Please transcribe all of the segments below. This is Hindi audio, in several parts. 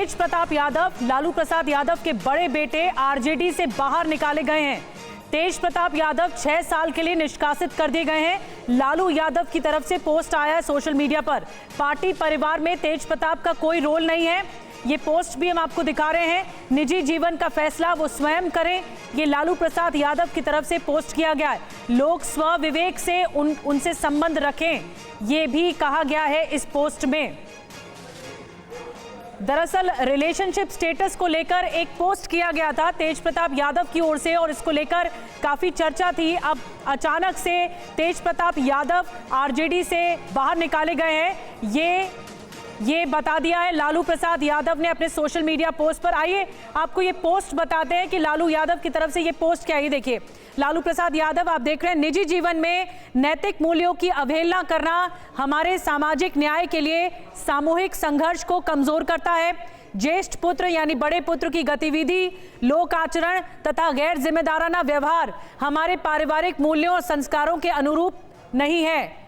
तेज प्रताप यादव लालू प्रसाद यादव के बड़े बेटे आरजेडी से बाहर निकाले गए हैं। तेज प्रताप यादव 6 साल के लिए निष्कासित कर दिए गए हैं। लालू यादव की तरफ से पोस्ट आया है सोशल मीडिया पर। पार्टी परिवार में तेज प्रताप का कोई रोल नहीं है। ये पोस्ट भी हम आपको दिखा रहे हैं। निजी जीवन का फैसला वो स्वयं करें, ये लालू प्रसाद यादव की तरफ से पोस्ट किया गया है। लोग स्व विवेक से उनसे संबंध रखें, ये भी कहा गया है इस पोस्ट में। दरअसल रिलेशनशिप स्टेटस को लेकर एक पोस्ट किया गया था तेज प्रताप यादव की ओर से और इसको लेकर काफी चर्चा थी। अब अचानक से तेज प्रताप यादव आरजेडी से बाहर निकाले गए हैं, ये बता दिया है लालू प्रसाद यादव ने अपने सोशल मीडिया पोस्ट पर। आइए आपको ये पोस्ट बताते हैं कि लालू यादव की तरफ से ये पोस्ट क्या है। ये देखिए, लालू प्रसाद यादव आप देख रहे हैं, निजी जीवन में नैतिक मूल्यों की अवहेलना करना हमारे सामाजिक न्याय के लिए सामूहिक संघर्ष को कमजोर करता है। ज्येष्ठ पुत्र यानी बड़े पुत्र की गतिविधि, लोक आचरण तथा गैर जिम्मेदाराना व्यवहार हमारे पारिवारिक मूल्यों और संस्कारों के अनुरूप नहीं है।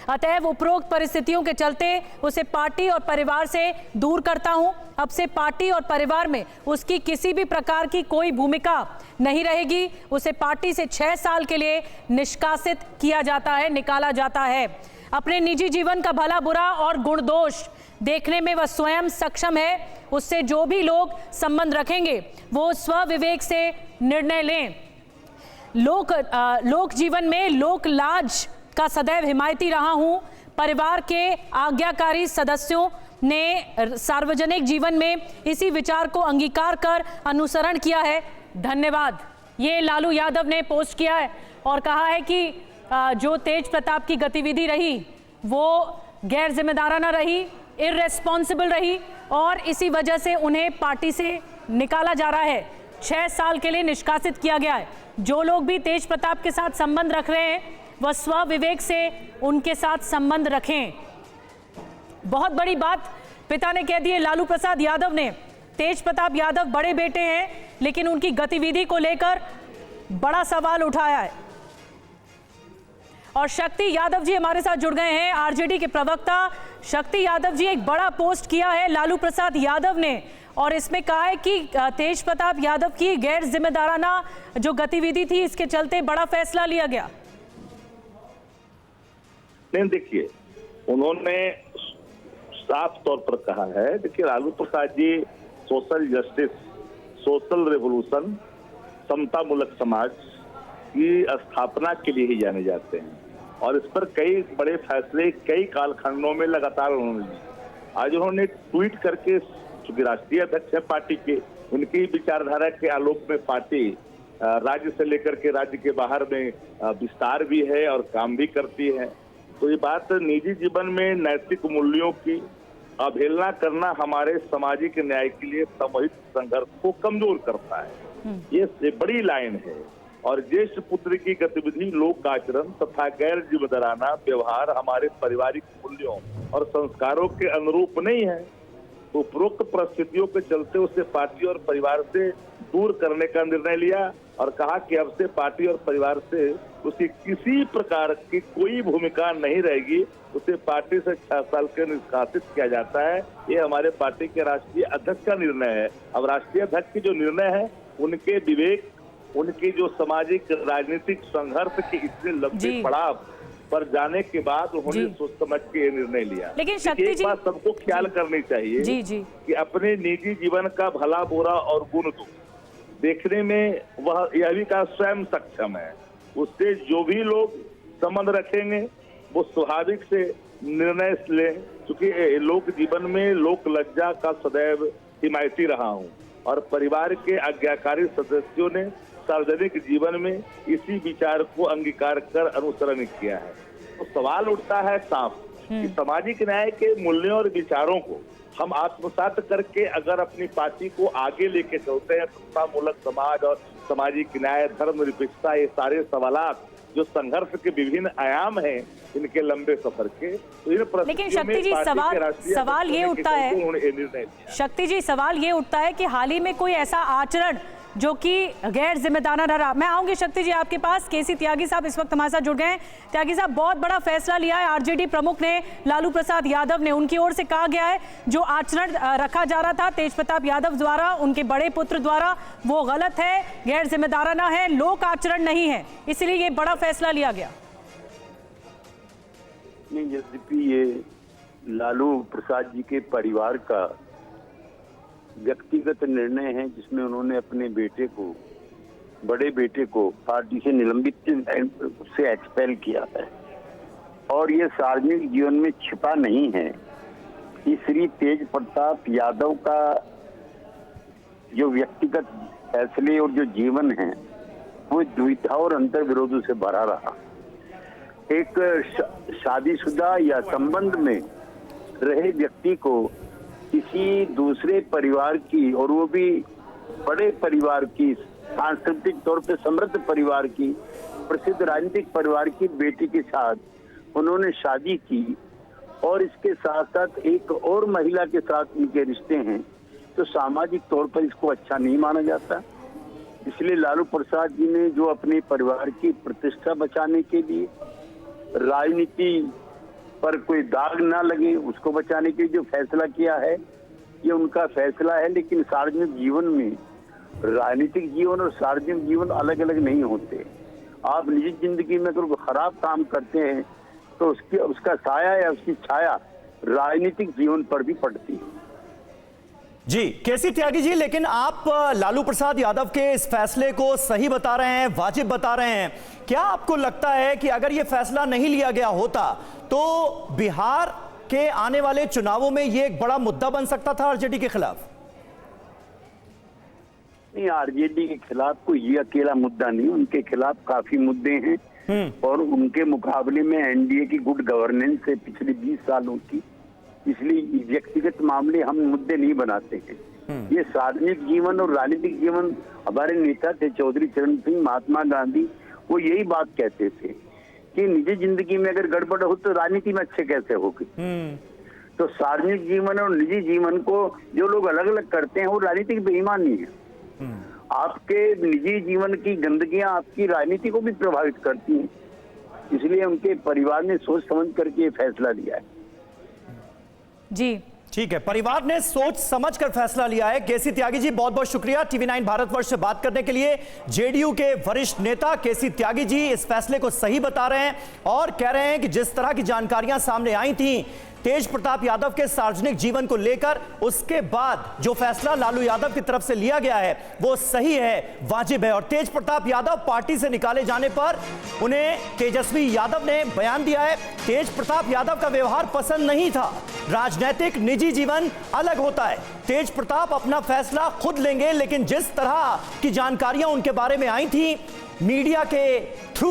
अतएव उपरोक्त परिस्थितियों के चलते उसे पार्टी और परिवार से दूर करता हूं। अब से पार्टी और परिवार में उसकी किसी भी प्रकार की कोई भूमिका नहीं रहेगी। उसे पार्टी से 6 साल के लिए निष्कासित किया जाता है, निकाला जाता है। अपने निजी जीवन का भला बुरा और गुण दोष देखने में वह स्वयं सक्षम है। उससे जो भी लोग संबंध रखेंगे वो स्व विवेक से निर्णय लें। लोक जीवन में लोक लाज का सदैव हिमायती रहा हूं। परिवार के आज्ञाकारी सदस्यों ने सार्वजनिक जीवन में इसी विचार को अंगीकार कर अनुसरण किया है। धन्यवाद। ये लालू यादव ने पोस्ट किया है और कहा है कि जो तेज प्रताप की गतिविधि रही वो गैर जिम्मेदाराना रही, इररेस्पॉन्सिबल रही और इसी वजह से उन्हें पार्टी से निकाला जा रहा है। 6 साल के लिए निष्कासित किया गया है। जो लोग भी तेज प्रताप के साथ संबंध रख रहे हैं वह स्व विवेक से उनके साथ संबंध रखें। बहुत बड़ी बात पिता ने कह दी है लालू प्रसाद यादव ने। तेज प्रताप यादव बड़े बेटे हैं लेकिन उनकी गतिविधि को लेकर बड़ा सवाल उठाया है। और शक्ति यादव जी हमारे साथ जुड़ गए हैं, आरजेडी के प्रवक्ता। शक्ति यादव जी, एक बड़ा पोस्ट किया है लालू प्रसाद यादव ने और इसमें कहा है कि तेज प्रताप यादव की गैर जिम्मेदाराना जो गतिविधि थी इसके चलते बड़ा फैसला लिया गया। नहीं, देखिए, उन्होंने साफ तौर पर कहा है, देखिए Lalu Prasad ji social justice, social revolution, समता मूलक समाज की स्थापना के लिए ही जाने जाते हैं और इस पर कई बड़े फैसले कई कालखंडों में लगातार उन्होंने लिए। आज उन्होंने ट्वीट करके, चूंकि राष्ट्रीय अध्यक्ष है पार्टी के, उनकी विचारधारा के आलोक में पार्टी राज्य से लेकर के राज्य के बाहर में विस्तार भी है और काम भी करती है। तो ये बात निजी जीवन में नैतिक मूल्यों की अवहेलना करना हमारे सामाजिक न्याय के लिए सामूहिक संघर्ष को कमजोर करता है, ये बड़ी लाइन है। और ज्येष्ठ पुत्र की गतिविधि, लोक आचरण तथा गैर जिम्मेदाराना व्यवहार हमारे पारिवारिक मूल्यों और संस्कारों के अनुरूप नहीं है। तो उपरोक्त परिस्थितियों के चलते उसे पार्टी और परिवार से दूर करने का निर्णय लिया और कहा कि अब से पार्टी और परिवार से उसकी किसी प्रकार की कोई भूमिका नहीं रहेगी। उसे पार्टी से 6 साल के निष्कासित किया जाता है। ये हमारे पार्टी के राष्ट्रीय अध्यक्ष का निर्णय है। अब राष्ट्रीय अध्यक्ष की जो निर्णय है, उनके विवेक, उनकी जो सामाजिक राजनीतिक संघर्ष के इतने लंबे पड़ाव पर जाने के बाद उन्होंने सोच समझ के ये निर्णय लिया। लेकिन शक्ति जी, बात सबको ख्याल करनी चाहिए कि अपने निजी जीवन का भला बुरा और गुण दोष देखने में वह यह भी का स्वयं सक्षम है। उससे जो भी लोग संबंध रखेंगे वो स्वाभाविक से निर्णय लें। क्योंकि लोक जीवन में लोक लज्जा का सदैव हिमायती रहा हूं और परिवार के आज्ञाकारी सदस्यों ने सार्वजनिक जीवन में इसी विचार को अंगीकार कर अनुसरण किया है। तो सवाल उठता है साफ कि सामाजिक न्याय के मूल्यों और विचारों को हम आत्मसात करके अगर अपनी पार्टी को आगे लेके चलते हैं, समता मूलक समाज और सामाजिक न्याय, धर्मनिरपेक्षता, ये सारे सवालात जो संघर्ष के विभिन्न आयाम हैं इनके लंबे सफर के, तो इन लेकिन परिस्थितियों में शक्ति जी पार्टी के राष्ट्रीय सवाल ये अध्यक्ष उठता होने के है, चलते उन्होंने ये निर्णय लिया। शक्ति जी सवाल ये उठता है कि हाल ही में कोई ऐसा आचरण जो कि गैर जिम्मेदाराना रहा। मैं आऊंगी शक्ति जी आपके पास। केसी त्यागी साहब इस वक्त हमारे साथ जुड़ गए हैं। त्यागी साहब, बहुत बड़ा फैसला लिया है आरजेडी प्रमुख ने, लालू प्रसाद यादव ने। उनकी ओर से कहा गया है जो आचरण रखा जा रहा था तेज प्रताप यादव द्वारा, उनके बड़े पुत्र द्वारा, वो गलत है, गैर जिम्मेदाराना है, लोक आचरण नहीं है, इसलिए ये बड़ा फैसला लिया गया। नहीं, यद्यपि ये लालू प्रसाद जी के परिवार का व्यक्तिगत निर्णय है जिसमें उन्होंने अपने बेटे को, बड़े बेटे को पार्टी से निलंबित से एक्सपेल किया है और ये सार्वजनिक जीवन में छिपा नहीं है कि श्री तेज प्रताप यादव का जो व्यक्तिगत फैसले और जो जीवन है वो द्विधा और अंतर विरोधों से भरा रहा। एक शादीशुदा या संबंध में रहे व्यक्ति को किसी दूसरे परिवार की, और वो भी बड़े परिवार की, सांस्कृतिक तौर पे समृद्ध परिवार की, प्रसिद्ध राजनीतिक परिवार की बेटी के साथ उन्होंने शादी की और इसके साथ साथ एक और महिला के साथ उनके रिश्ते हैं, तो सामाजिक तौर पर इसको अच्छा नहीं माना जाता। इसलिए लालू प्रसाद जी ने जो अपने परिवार की प्रतिष्ठा बचाने के लिए, राजनीति पर कोई दाग ना लगे उसको बचाने के लिए जो फैसला किया है, ये उनका फैसला है। लेकिन सार्वजनिक जीवन में राजनीतिक जीवन और सार्वजनिक जीवन अलग अलग नहीं होते। आप निजी जिंदगी में अगर खराब काम करते हैं तो उसका साया या उसकी छाया राजनीतिक जीवन पर भी पड़ती है। जी केसी त्यागी जी, लेकिन आप लालू प्रसाद यादव के इस फैसले को सही बता रहे हैं, वाजिब बता रहे हैं। क्या आपको लगता है कि अगर यह फैसला नहीं लिया गया होता तो बिहार के आने वाले चुनावों में यह एक बड़ा मुद्दा बन सकता था आरजेडी के खिलाफ? नहीं, आरजेडी के खिलाफ कोई ये अकेला मुद्दा नहीं, उनके खिलाफ काफी मुद्दे हैं और उनके मुकाबले में एनडीए की गुड गवर्नेंस है पिछले 20 सालों की। इसलिए व्यक्तिगत मामले हम मुद्दे नहीं बनाते हैं। ये सार्वजनिक जीवन और राजनीतिक जीवन, हमारे नेता थे चौधरी चरण सिंह, महात्मा गांधी, वो यही बात कहते थे कि निजी जिंदगी में अगर गड़बड़ हो तो राजनीति में अच्छे कैसे होगी। तो सार्वजनिक जीवन और निजी जीवन को जो लोग अलग अलग करते हैं वो राजनीतिक बेईमानी है। आपके निजी जीवन की गंदगियां आपकी राजनीति को भी प्रभावित करती हैं। इसलिए उनके परिवार ने सोच समझ करके ये फैसला लिया है। जी ठीक है, परिवार ने सोच समझकर फैसला लिया है। केसी त्यागी जी, बहुत बहुत शुक्रिया TV 9 भारतवर्ष से बात करने के लिए। जेडीयू के वरिष्ठ नेता केसी त्यागी जी इस फैसले को सही बता रहे हैं और कह रहे हैं कि जिस तरह की जानकारियां सामने आई थी तेज प्रताप यादव के सार्वजनिक जीवन को लेकर, उसके बाद जो फैसला लालू यादव की तरफ से लिया गया है वो सही है, वाजिब है। और तेज प्रताप यादव पार्टी से निकाले जाने पर उन्हें तेजस्वी यादव ने बयान दिया है, तेज प्रताप यादव का व्यवहार पसंद नहीं था, राजनीतिक निजी जीवन अलग होता है, तेज प्रताप अपना फैसला खुद लेंगे। लेकिन जिस तरह की जानकारियां उनके बारे में आई थी मीडिया के थ्रू,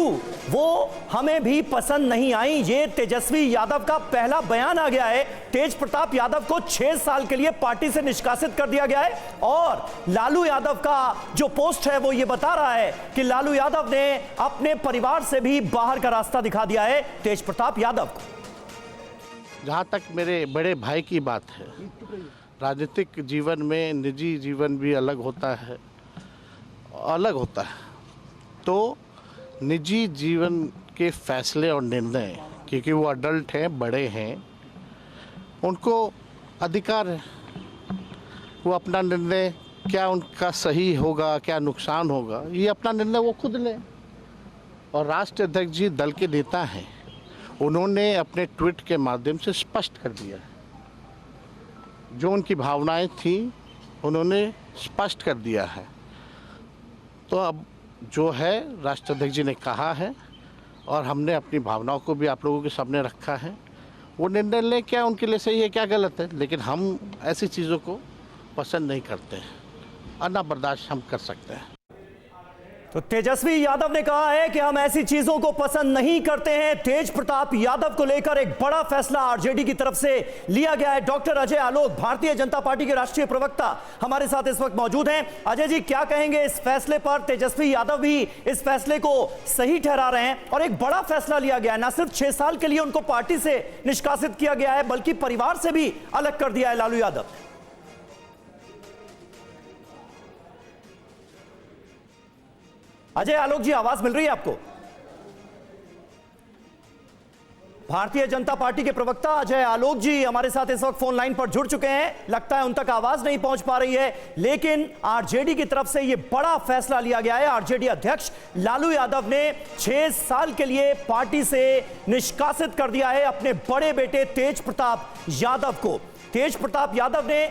वो हमें भी पसंद नहीं आई। ये तेजस्वी यादव का पहला बयान आ गया है। तेज प्रताप यादव को 6 साल के लिए पार्टी से निष्कासित कर दिया गया है और लालू यादव का जो पोस्ट है वो ये बता रहा है कि लालू यादव ने अपने परिवार से भी बाहर का रास्ता दिखा दिया है तेज प्रताप यादव को। जहाँ तक मेरे बड़े भाई की बात है, राजनीतिक जीवन में निजी जीवन भी अलग होता है, तो निजी जीवन के फैसले और निर्णय, क्योंकि वो अडल्ट हैं, बड़े हैं, उनको अधिकार है, वो अपना निर्णय, क्या उनका सही होगा क्या नुकसान होगा, ये अपना निर्णय वो खुद लें। और राष्ट्रीय अध्यक्ष जी दल के नेता हैं, उन्होंने अपने ट्वीट के माध्यम से स्पष्ट कर दिया है जो उनकी भावनाएं थी, उन्होंने स्पष्ट कर दिया है। तो अब जो है राष्ट्रीय अध्यक्ष जी ने कहा है और हमने अपनी भावनाओं को भी आप लोगों के सामने रखा है। वो निर्णय लें, क्या उनके लिए सही है क्या गलत है, लेकिन हम ऐसी चीज़ों को पसंद नहीं करते हैं और ना बर्दाश्त हम कर सकते हैं। तो तेजस्वी यादव ने कहा है कि हम ऐसी चीजों को पसंद नहीं करते हैं। तेज प्रताप यादव को लेकर एक बड़ा फैसला आरजेडी की तरफ से लिया गया है। डॉक्टर अजय आलोक, भारतीय जनता पार्टी के राष्ट्रीय प्रवक्ता, हमारे साथ इस वक्त मौजूद हैं। अजय जी, क्या कहेंगे इस फैसले पर? तेजस्वी यादव भी इस फैसले को सही ठहरा रहे हैं और एक बड़ा फैसला लिया गया है। न सिर्फ 6 साल के लिए उनको पार्टी से निष्कासित किया गया है, बल्कि परिवार से भी अलग कर दिया है लालू यादव। अजय आलोक जी, आवाज मिल रही है आपको? भारतीय जनता पार्टी के प्रवक्ता अजय आलोक जी हमारे साथ इस वक्त फोन लाइन पर जुड़ चुके हैं। लगता है उन तक आवाज नहीं पहुंच पा रही है, लेकिन आरजेडी की तरफ से यह बड़ा फैसला लिया गया है। आरजेडी अध्यक्ष लालू यादव ने 6 साल के लिए पार्टी से निष्कासित कर दिया है अपने बड़े बेटे तेज प्रताप यादव को। तेज प्रताप यादव ने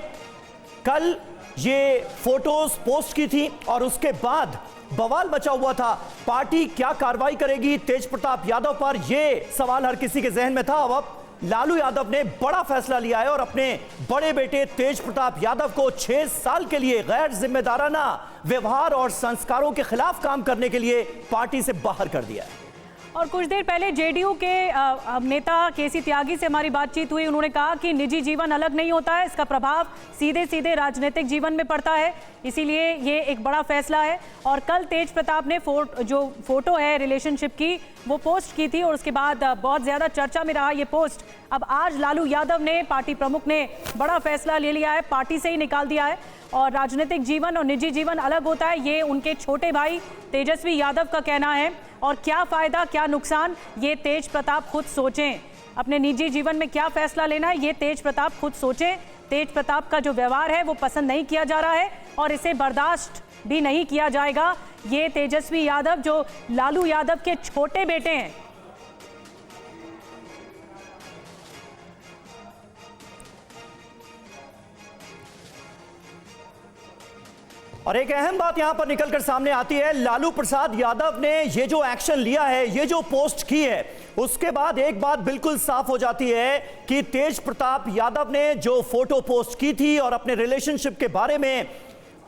कल ये फोटोज पोस्ट की थी और उसके बाद बवाल मचा हुआ था। पार्टी क्या कार्रवाई करेगी तेज प्रताप यादव पर, यह सवाल हर किसी के जहन में था। अब लालू यादव ने बड़ा फैसला लिया है और अपने बड़े बेटे तेज प्रताप यादव को 6 साल के लिए गैर जिम्मेदाराना व्यवहार और संस्कारों के खिलाफ काम करने के लिए पार्टी से बाहर कर दिया है। और कुछ देर पहले जेडीयू के नेता केसी त्यागी से हमारी बातचीत हुई। उन्होंने कहा कि निजी जीवन अलग नहीं होता है, इसका प्रभाव सीधे सीधे राजनीतिक जीवन में पड़ता है, इसीलिए ये एक बड़ा फैसला है। और कल तेज प्रताप ने जो फोटो है रिलेशनशिप की वो पोस्ट की थी और उसके बाद बहुत ज़्यादा चर्चा में रहा ये पोस्ट। अब आज लालू यादव ने, पार्टी प्रमुख ने बड़ा फैसला ले लिया है, पार्टी से ही निकाल दिया है और राजनीतिक जीवन और निजी जीवन अलग होता है, ये उनके छोटे भाई तेजस्वी यादव का कहना है। और क्या फायदा क्या नुकसान, ये तेज प्रताप खुद सोचें। अपने निजी जीवन में क्या फैसला लेना है, ये तेज प्रताप खुद सोचें। तेज प्रताप का जो व्यवहार है वो पसंद नहीं किया जा रहा है और इसे बर्दाश्त भी नहीं किया जाएगा। ये तेजस्वी यादव जो लालू यादव के छोटे बेटे हैं। और एक अहम बात यहां पर निकलकर सामने आती है, लालू प्रसाद यादव ने ये जो एक्शन लिया है, ये जो पोस्ट की है, उसके बाद एक बात बिल्कुल साफ हो जाती है कि तेज प्रताप यादव ने जो फोटो पोस्ट की थी और अपने रिलेशनशिप के बारे में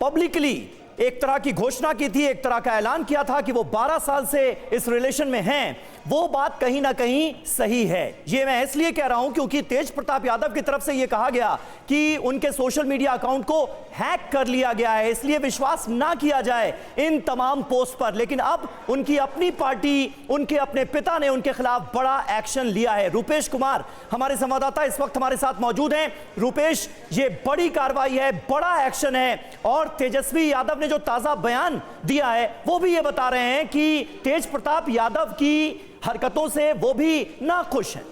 पब्लिकली एक तरह की घोषणा की थी, एक तरह का ऐलान किया था कि वो 12 साल से इस रिलेशन में हैं, वो बात कहीं ना कहीं सही है। ये मैं इसलिए कह रहा हूं क्योंकि तेज प्रताप यादव की तरफ से ये कहा गया कि उनके सोशल मीडिया अकाउंट को हैक कर लिया गया है, इसलिए विश्वास ना किया जाए इन तमाम पोस्ट पर। लेकिन अब उनकी अपनी पार्टी, उनके अपने पिता ने उनके खिलाफ बड़ा एक्शन लिया है। रूपेश कुमार हमारे संवाददाता इस वक्त हमारे साथ मौजूद हैं। रूपेश, ये बड़ी कार्रवाई है, बड़ा एक्शन है और तेजस्वी यादव ने जो ताजा बयान दिया है वो भी ये बता रहे हैं कि तेज प्रताप यादव की हरकतों से वो भी नाखुश हैं।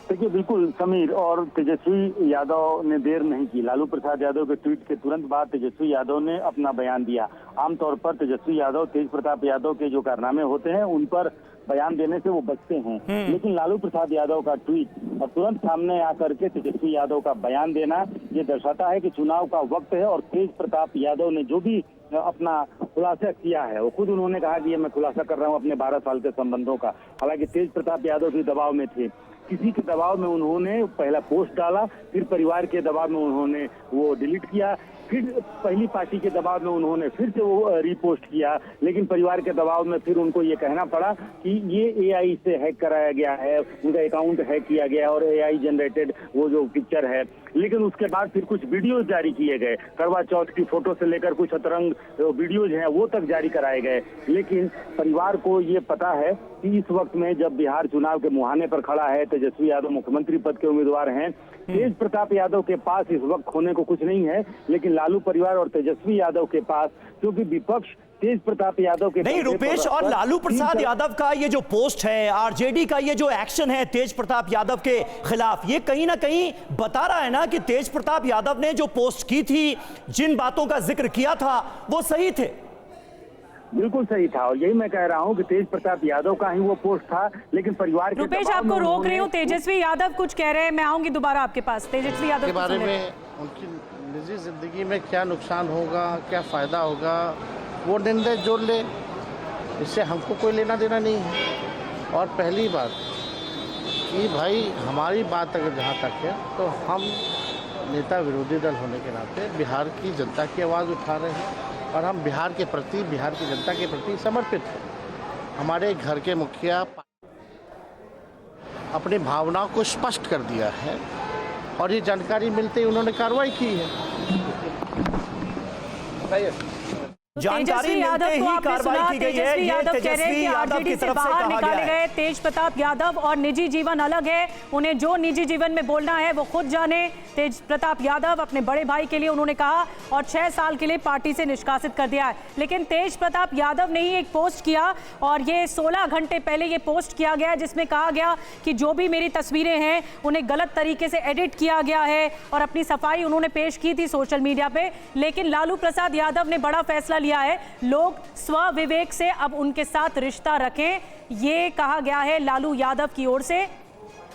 देखिए, बिल्कुल समीर, और तेजस्वी यादव ने देर नहीं की। लालू प्रसाद यादव के ट्वीट के तुरंत बाद तेजस्वी यादव ने अपना बयान दिया। आमतौर पर तेजस्वी यादव तेज प्रताप यादव के जो कारनामे होते हैं उन पर बयान देने से वो बचते हैं, लेकिन लालू प्रसाद यादव का ट्वीट और तुरंत सामने आकर के तेजस्वी यादव का बयान देना ये दर्शाता है कि चुनाव का वक्त है। और तेज प्रताप यादव ने जो भी अपना खुलासा किया है, वो खुद उन्होंने कहा कि ये मैं खुलासा कर रहा हूँ अपने 12 साल के संबंधों का। हालांकि तेज प्रताप यादव भी दबाव में थे, किसी के दबाव में उन्होंने पहला पोस्ट डाला, फिर परिवार के दबाव में उन्होंने वो डिलीट किया, फिर पहली पार्टी के दबाव में उन्होंने फिर से वो रीपोस्ट किया, लेकिन परिवार के दबाव में फिर उनको ये कहना पड़ा कि ये एआई से हैक कराया गया है, उनका अकाउंट हैक किया गया और एआई जनरेटेड वो जो पिक्चर है। लेकिन उसके बाद फिर कुछ वीडियोज जारी किए गए, करवा चौथ की फोटो से लेकर कुछ अतरंग वीडियोज हैं वो तक जारी कराए गए। लेकिन परिवार को ये पता है कि इस वक्त में जब बिहार चुनाव के मुहाने पर खड़ा है, तेजस्वी यादव मुख्यमंत्री पद के उम्मीदवार हैं, तेज प्रताप यादव के पास इस वक्त खोने को कुछ नहीं है, लेकिन लालू परिवार और तेजस्वी यादव के पास, क्योंकि विपक्ष तेज प्रताप यादव के नहीं। रूपेश, और लालू प्रसाद यादव का ये जो पोस्ट है, आरजेडी का ये जो एक्शन है तेज प्रताप यादव के खिलाफ, ये कहीं ना कहीं बता रहा है ना कि तेज प्रताप यादव ने जो पोस्ट की थी, जिन बातों का जिक्र किया था वो सही थे। बिल्कुल सही था और यही मैं कह रहा हूं कि तेज प्रताप यादव का ही वो पोस्ट था, लेकिन परिवार के रूपेश, आपको रोक रही हूँ, तेजस्वी यादव कुछ कह रहे हैं, मैं आऊंगी दोबारा आपके पास। तेजस्वी यादव के बारे में उनकी निजी जिंदगी में क्या नुकसान होगा, क्या फायदा होगा, वो निर्णय जो ले, इससे हमको कोई लेना देना नहीं है। और पहली बात कि भाई हमारी बात अगर जहाँ तक है तो हम नेता विरोधी दल होने के नाते बिहार की जनता की आवाज़ उठा रहे हैं और हम बिहार के प्रति, बिहार की जनता के प्रति समर्पित हैं। हमारे घर के मुखिया अपनी भावनाओं को स्पष्ट कर दिया है और ये जानकारी मिलते ही उन्होंने कार्रवाई की है। जानकारी मिलते ही कार्रवाई की गई है। ये तेजस्वी यादव की तरफ से कहा निकाले गए तेज प्रताप यादव और निजी जीवन अलग है, उन्हें जो निजी जीवन में बोलना है वो खुद जाने। तेज प्रताप यादव अपने बड़े भाई के लिए उन्होंने कहा और 6 साल के लिए पार्टी से निष्कासित कर दिया है। लेकिन तेज प्रताप यादव ने ही एक पोस्ट किया और ये 16 घंटे पहले ये पोस्ट किया गया जिसमें कहा गया कि जो भी मेरी तस्वीरें हैं उन्हें गलत तरीके से एडिट किया गया है और अपनी सफाई उन्होंने पेश की थी सोशल मीडिया पे। लेकिन लालू प्रसाद यादव ने बड़ा फैसला लिया है, लोग स्व विवेक से अब उनके साथ रिश्ता रखें, ये कहा गया है लालू यादव की ओर से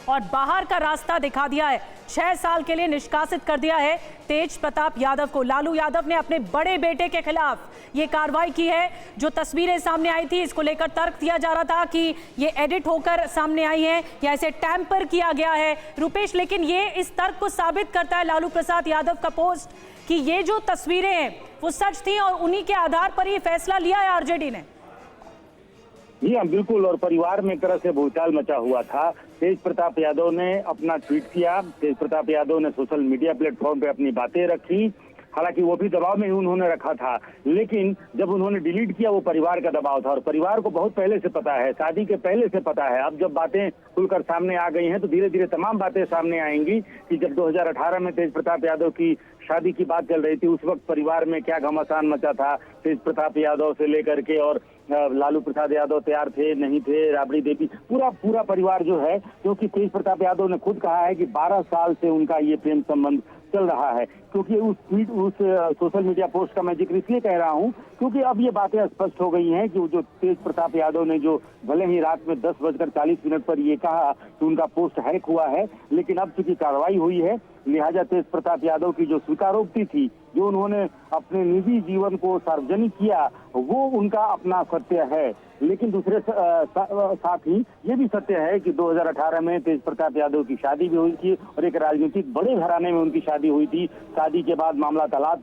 और बाहर का रास्ता दिखा दिया है। 6 साल के लिए निष्कासित कर दिया है तेज प्रताप यादव को। लालू यादव ने अपने बड़े बेटे के खिलाफ ये कार्रवाई की है। जो तस्वीरें सामने आई थी इसको लेकर तर्क दिया जा रहा था कि ये एडिट होकर सामने आई हैं या इसे टैंपर किया गया है। रुपेश, लेकिन ये इस तर्क को साबित करता है लालू प्रसाद यादव का पोस्ट कि ये जो तस्वीरें हैं वो सच थी और उन्हीं के आधार पर ये फैसला लिया है आरजेडी ने। जी हाँ, बिल्कुल। और परिवार में एक तरह से भूचाल मचा हुआ था। तेज प्रताप यादव ने अपना ट्वीट किया, तेज प्रताप यादव ने सोशल मीडिया प्लेटफॉर्म पे अपनी बातें रखी। हालांकि वो भी दबाव में ही उन्होंने रखा था, लेकिन जब उन्होंने डिलीट किया वो परिवार का दबाव था और परिवार को बहुत पहले से पता है, शादी के पहले से पता है। अब जब बातें खुलकर सामने आ गई हैं तो धीरे धीरे तमाम बातें सामने आएंगी कि जब 2018 में तेज प्रताप यादव की शादी की बात चल रही थी उस वक्त परिवार में क्या घमासान मचा था। तेज प्रताप यादव से लेकर के और लालू प्रसाद यादव तैयार थे नहीं थे, राबड़ी देवी, पूरा परिवार जो है, क्योंकि तेज प्रताप यादव ने खुद कहा है कि 12 साल से उनका ये प्रेम संबंध चल रहा है। क्योंकि उस सोशल मीडिया पोस्ट का मैं जिक्र इसलिए कह रहा हूं क्योंकि अब ये बातें स्पष्ट हो गई हैं कि जो तेज प्रताप यादव ने जो भले ही रात में 10:40 पर ये कहा कि उनका पोस्ट हैक हुआ है, लेकिन अब चूंकि कार्रवाई हुई है लिहाजा तेज प्रताप यादव की जो स्वीकारोक्ति थी, जो उन्होंने अपने निजी जीवन को सार्वजनिक किया, वो उनका अपना सत्य है। लेकिन दूसरे साथ ही ये भी सत्य है कि 2018 में तेज प्रताप यादव की शादी भी हुई थी और एक राजनीतिक बड़े घराने में उनकी शादी हुई थी। शादी के बाद मामला तलाक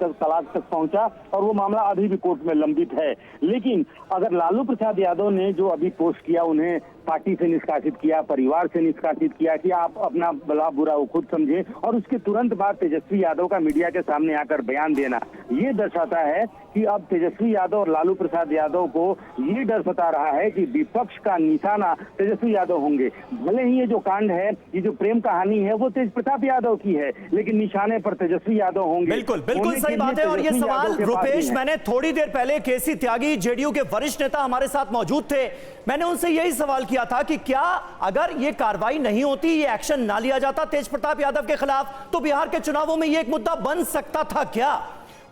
तक पहुंचा और वो मामला अभी भी कोर्ट में लंबित है। लेकिन अगर लालू प्रसाद यादव ने जो अभी पोस्ट किया, उन्हें पार्टी से निष्कासित किया, परिवार से निष्कासित किया कि आप अपना भला बुरा वो खुद समझे, और उसके तुरंत बाद तेजस्वी यादव का मीडिया के सामने आकर बयान देना, ये दर्शाता है कि अब तेजस्वी यादव और लालू प्रसाद यादव को ये डर सता रहा है कि विपक्ष का निशाना तेजस्वी यादव होंगे। भले ही ये जो कांड है, ये जो प्रेम कहानी है, वो तेज प्रताप यादव की है, लेकिन निशाने पर तेजस्वी यादव होंगे। बिल्कुल सही बात है। और ये सवाल रुपेश, मैंने थोड़ी देर पहले केसी त्यागी जेडीयू के वरिष्ठ नेता हमारे साथ मौजूद थे, मैंने उनसे यही सवाल किया था कि क्या अगर ये कार्रवाई नहीं होती, ये एक्शन ना लिया जाता तेज प्रताप यादव के खिलाफ, तो बिहार के चुनावों में ये एक मुद्दा बन सकता था क्या?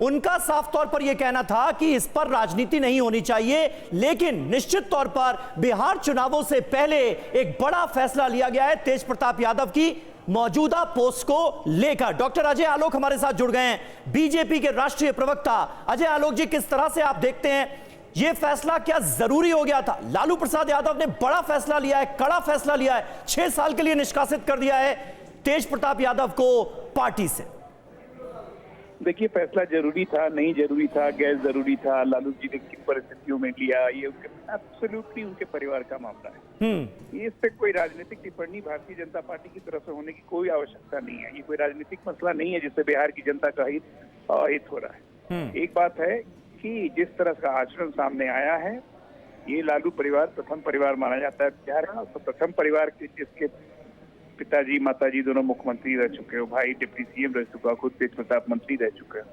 उनका साफ तौर पर यह कहना था कि इस पर राजनीति नहीं होनी चाहिए, लेकिन निश्चित तौर पर बिहार चुनावों से पहले एक बड़ा फैसला लिया गया है तेज प्रताप यादव की मौजूदा पोस्ट को लेकर। डॉक्टर अजय आलोक हमारे साथ जुड़ गए हैं, बीजेपी के राष्ट्रीय प्रवक्ता। अजय आलोक जी, किस तरह से आप देखते हैं यह फैसला, क्या जरूरी हो गया था? लालू प्रसाद यादव ने बड़ा फैसला लिया है, कड़ा फैसला लिया है, 6 साल के लिए निष्कासित कर दिया है तेज प्रताप यादव को पार्टी से। देखिए, फैसला जरूरी था, नहीं जरूरी था, गैर जरूरी था, लालू जी ने किन परिस्थितियों में लिया, ये उनके एब्सोल्युटली उनके परिवार का मामला है। ये इस पे कोई राजनीतिक टिप्पणी भारतीय जनता पार्टी की तरफ से होने की कोई आवश्यकता नहीं है। ये कोई राजनीतिक मसला नहीं है जिससे बिहार की जनता का हित हो रहा है। एक बात है कि जिस तरह का आचरण सामने आया है, ये लालू परिवार प्रथम परिवार माना जाता है बिहार का। तो प्रथम परिवार के जिसके पिताजी माताजी दोनों मुख्यमंत्री रह चुके हो, भाई डिप्टी सीएम रह चुका, खुद तेज प्रताप मंत्री रह चुके हैं,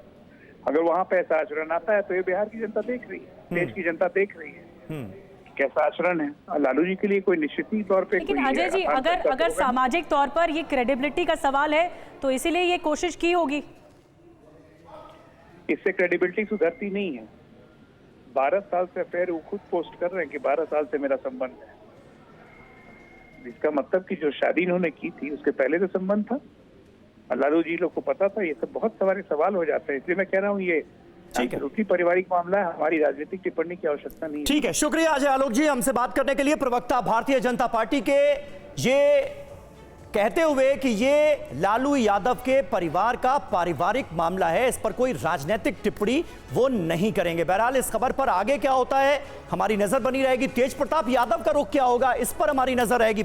अगर वहां पे ऐसा आचरण आता है तो ये बिहार की जनता देख रही है, देश की जनता देख रही है कैसा आचरण है। लालू जी के लिए कोई निश्चित तौर पे, लेकिन अजय जी, अगर सामाजिक तौर पर ये क्रेडिबिलिटी का सवाल है तो इसीलिए ये कोशिश की होगी। इससे क्रेडिबिलिटी सुधरती नहीं है। 12 साल से अफेयर वो खुद पोस्ट कर रहे हैं कि 12 साल से मेरा संबंध है, जिसका मतलब कि जो शादी इन्होंने की थी उसके पहले तो संबंध था। लालू जी लोग को पता था। ये सब बहुत सारे सवाल हो जाते हैं, इसलिए मैं कह रहा हूँ ये रूटी पारिवारिक मामला है, हमारी राजनीतिक टिप्पणी की आवश्यकता नहीं है। ठीक है, शुक्रिया अजय आलोक जी हमसे बात करने के लिए। प्रवक्ता भारतीय जनता पार्टी के, ये कहते हुए कि ये लालू यादव के परिवार का पारिवारिक मामला है, इस पर कोई राजनीतिक टिप्पणी वो नहीं करेंगे। बहरहाल इस खबर पर आगे क्या होता है हमारी नजर बनी रहेगी। तेज प्रताप यादव का रुख क्या होगा, इस पर हमारी नजर रहेगी।